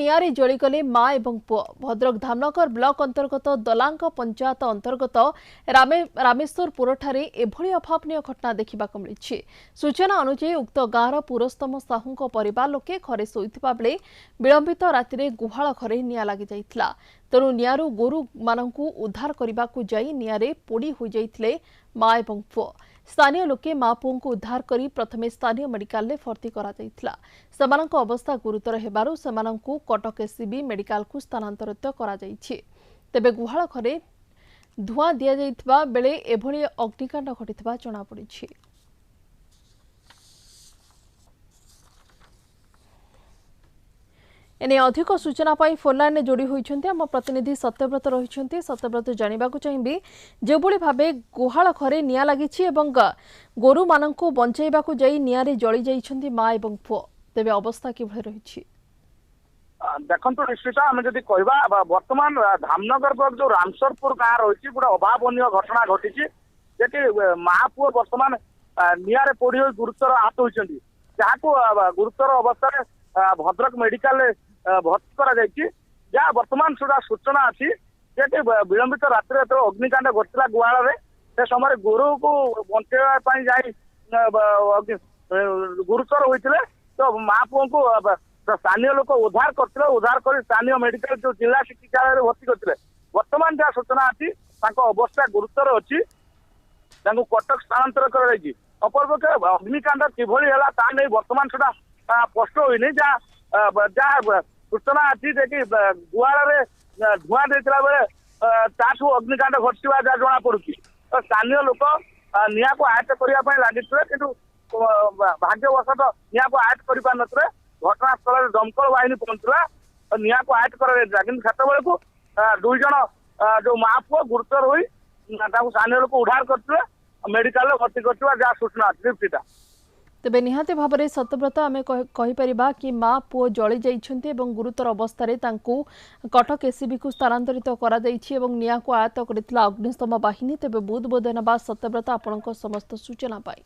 निआरे जलिगले मां एवं पुओ भद्रक धामनगर ब्लॉक अंतर्गत दलांग पंचायत अंतर्गत रामेश्वरपुर ठारे एभली अभावनीय घटना देखा मिली। सूचना अनुसार उक्त गाँवर पुरस्तम साहू परिवार लोके घरे शोइथिबा बेले विलंबित राति गुहाल घरे निआं लागि जाइथिला। तेणु निआरू गोरु मानकु उद्धार करने जाई निआरे पोड़ी हो जाइथिले मां एवं पुओ। स्थानीय लोके मां पुओं को उद्धार करी प्रथमे स्थानीय मेडिकल में भर्ती करा जाइथिला। सेमानक अवस्था गुरुतर हेबारु सेमानकु कटक एससीबी मेडिकल को स्थानांतरित करा जाइछि। तेबे गुहाल घरे धुआं दिया जाइथिबा बेले एभली अग्निकांड घटिथिबा जणा पड़िछि। एने अधिक सूचना पाई फोनलाइन में जोड़ी होइछन्ते आम प्रतिनिधि सत्यव्रत रहिछन्ते। सत्यव्रत जानिबाकु चाहिबी जेबोली भाबे गुहाल घरे निया लागिछि एवं गोरु माननकु बंचाइबाकु जाई नियारे जळी जाइछन्ती मां एवं पुओ, तेबे अवस्था किभଳି रहिछि? देखंतु निश्चित आम जदि कहबा वर्तमान धामनगर ब्लॉक जो रामसरपुर गाँ रही गोटे अभावनीय घटना घटी जेकि माँ पुओ वर्तमान निआरे पोड़ी गुरुतर आहत होती जहाँ गुरुतर अवस्था भद्रक मेडिकल भर्ती करा वर्तमान सुधा सूचना अच्छी जे विलंबित रात्रि जो अग्निकांड घटला गुहाल से समय गोरु को बचाई जाए गुरुतर होते तो माँ पुओं को स्थानीय लोक उद्धार करते उद्धार कर स्थानीय मेडिकल जो जिला चिकित्सालय भर्ती करते वर्तमान जहाँ सूचना अच्छी अवस्था गुरुतर अच्छी कटक स्थानांतर कर अपरपक्षे अग्निकांड किभली है ता नहीं वर्तमान सुधा स्पष्ट होनी जहाँ सूचना अच्छी कि गुहाल धूआं देता बेले ताठू अग्निकांड घटा जहाँ जना पड़ी तो स्थानीय लोक निआ को आयत्त करने लगे कि भाग्यवशत निआ को आयत्त कर पार नी घटनास्थल दमकल बाहिनी पहुंचला निआ को आयत्त कर बेले को दुई जन जो माँ पुओ गुरुतर हुई स्थानीय लोक उद्धार करते मेडिकल भर्ती करते जहाँ सूचना अच्छी। तेबे निहाते भाबरे सत्यव्रत आमे कहि परिबा कि मां पुओ जळी जाइछन्ते एवं गुरुतर अवस्था तांकु कटक एससीबी को स्थानांतरित करा जाइछि एवं निया को आयत्त करितला अग्निशम बाहिनी। तेबे बहुत बहुत धन्यवाद सत्यव्रत आपनक समस्त सूचना पाई।